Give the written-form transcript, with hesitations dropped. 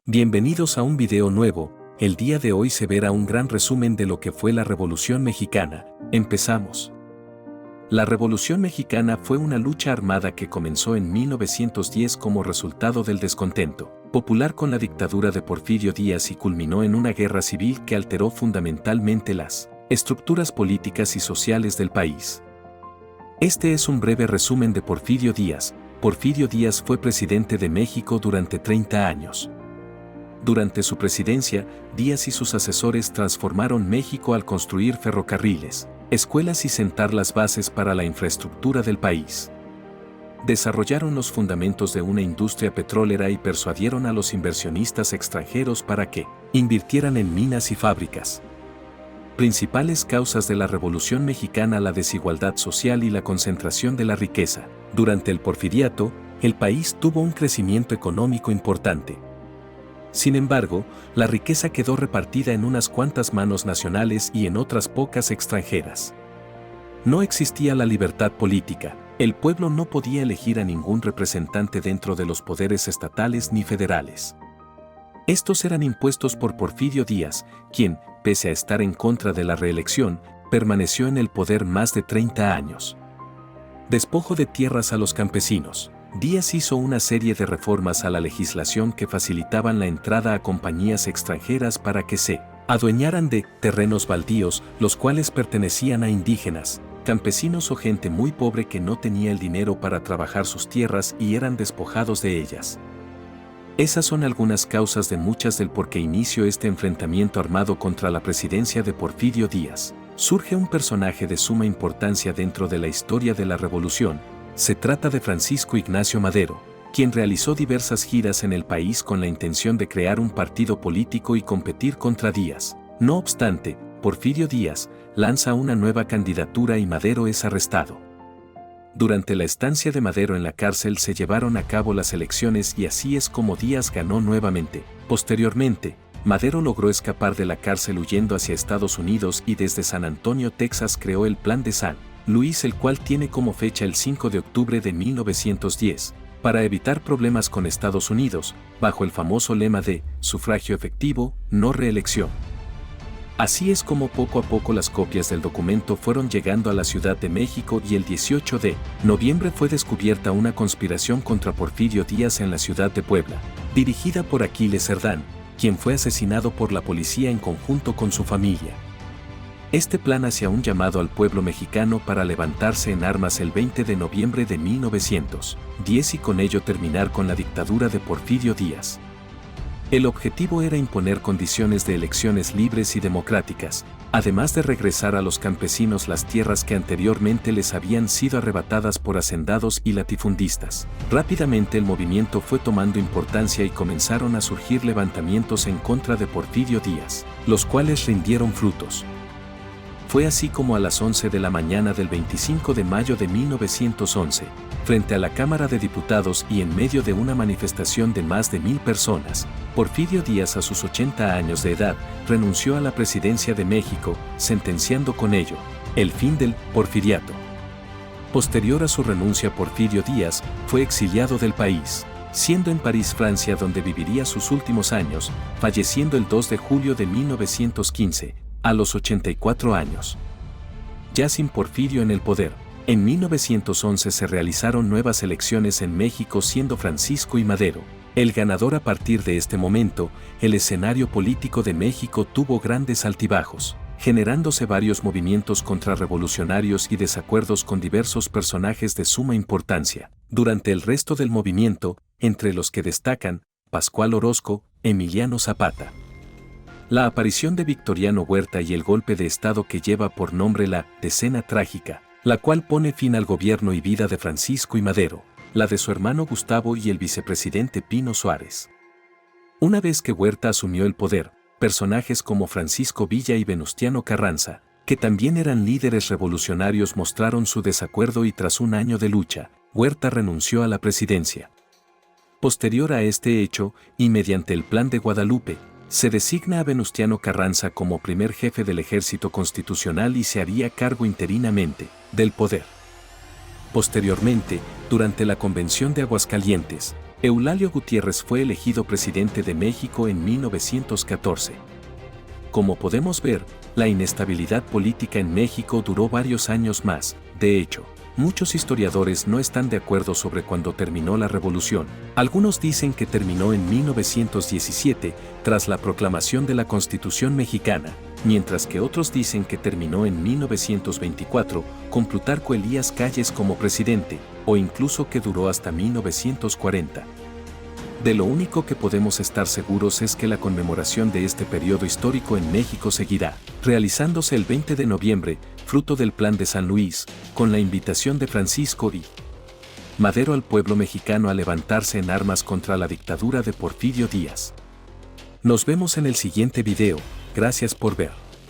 Bienvenidos a un video nuevo. El día de hoy se verá un gran resumen de lo que fue la Revolución Mexicana. Empezamos. La Revolución Mexicana fue una lucha armada que comenzó en 1910 como resultado del descontento popular con la dictadura de Porfirio Díaz y culminó en una guerra civil que alteró fundamentalmente las estructuras políticas y sociales del país. Este es un breve resumen de Porfirio Díaz. Porfirio Díaz fue presidente de México durante 30 años. Durante su presidencia, Díaz y sus asesores transformaron México al construir ferrocarriles, escuelas y sentar las bases para la infraestructura del país. Desarrollaron los fundamentos de una industria petrolera y persuadieron a los inversionistas extranjeros para que invirtieran en minas y fábricas. Principales causas de la Revolución Mexicana: la desigualdad social y la concentración de la riqueza. Durante el Porfiriato, el país tuvo un crecimiento económico importante. Sin embargo, la riqueza quedó repartida en unas cuantas manos nacionales y en otras pocas extranjeras. No existía la libertad política, el pueblo no podía elegir a ningún representante dentro de los poderes estatales ni federales. Estos eran impuestos por Porfirio Díaz, quien, pese a estar en contra de la reelección, permaneció en el poder más de 30 años. Despojo de tierras a los campesinos. Díaz hizo una serie de reformas a la legislación que facilitaban la entrada a compañías extranjeras para que se adueñaran de terrenos baldíos, los cuales pertenecían a indígenas, campesinos o gente muy pobre que no tenía el dinero para trabajar sus tierras y eran despojados de ellas. Esas son algunas causas de muchas del por qué inició este enfrentamiento armado contra la presidencia de Porfirio Díaz. Surge un personaje de suma importancia dentro de la historia de la revolución. Se trata de Francisco Ignacio Madero, quien realizó diversas giras en el país con la intención de crear un partido político y competir contra Díaz. No obstante, Porfirio Díaz lanza una nueva candidatura y Madero es arrestado. Durante la estancia de Madero en la cárcel se llevaron a cabo las elecciones y así es como Díaz ganó nuevamente. Posteriormente, Madero logró escapar de la cárcel huyendo hacia Estados Unidos y desde San Antonio, Texas creó el Plan de San Luis, el cual tiene como fecha el 5 de octubre de 1910, para evitar problemas con Estados Unidos, bajo el famoso lema de sufragio efectivo, no reelección. Así es como poco a poco las copias del documento fueron llegando a la Ciudad de México y el 18 de noviembre fue descubierta una conspiración contra Porfirio Díaz en la ciudad de Puebla, dirigida por Aquiles Cerdán, quien fue asesinado por la policía en conjunto con su familia. Este plan hacía un llamado al pueblo mexicano para levantarse en armas el 20 de noviembre de 1910 y con ello terminar con la dictadura de Porfirio Díaz. El objetivo era imponer condiciones de elecciones libres y democráticas, además de regresar a los campesinos las tierras que anteriormente les habían sido arrebatadas por hacendados y latifundistas. Rápidamente el movimiento fue tomando importancia y comenzaron a surgir levantamientos en contra de Porfirio Díaz, los cuales rindieron frutos. Fue así como a las 11 de la mañana del 25 de mayo de 1911, frente a la Cámara de Diputados y en medio de una manifestación de más de 1000 personas, Porfirio Díaz, a sus 80 años de edad, renunció a la presidencia de México, sentenciando con ello el fin del porfiriato. Posterior a su renuncia, Porfirio Díaz fue exiliado del país, siendo en París, Francia, donde viviría sus últimos años, falleciendo el 2 de julio de 1915, a los 84 años. Ya sin Porfirio en el poder, en 1911 se realizaron nuevas elecciones en México, siendo Francisco I. Madero el ganador. A partir de este momento, el escenario político de México tuvo grandes altibajos, generándose varios movimientos contrarrevolucionarios y desacuerdos con diversos personajes de suma importancia. Durante el resto del movimiento, entre los que destacan Pascual Orozco, Emiliano Zapata, la aparición de Victoriano Huerta y el golpe de Estado que lleva por nombre la Decena Trágica, la cual pone fin al gobierno y vida de Francisco I. Madero, la de su hermano Gustavo y el vicepresidente Pino Suárez. Una vez que Huerta asumió el poder, personajes como Francisco Villa y Venustiano Carranza, que también eran líderes revolucionarios, mostraron su desacuerdo y tras un año de lucha, Huerta renunció a la presidencia. Posterior a este hecho, y mediante el Plan de Guadalupe, se designa a Venustiano Carranza como primer jefe del Ejército Constitucional y se haría cargo interinamente del poder. Posteriormente, durante la Convención de Aguascalientes, Eulalio Gutiérrez fue elegido presidente de México en 1914. Como podemos ver, la inestabilidad política en México duró varios años más. De hecho, muchos historiadores no están de acuerdo sobre cuándo terminó la revolución. Algunos dicen que terminó en 1917, tras la proclamación de la Constitución mexicana, mientras que otros dicen que terminó en 1924, con Plutarco Elías Calles como presidente, o incluso que duró hasta 1940. De lo único que podemos estar seguros es que la conmemoración de este periodo histórico en México seguirá realizándose el 20 de noviembre, fruto del Plan de San Luis, con la invitación de Francisco I. Madero al pueblo mexicano a levantarse en armas contra la dictadura de Porfirio Díaz. Nos vemos en el siguiente video, gracias por ver.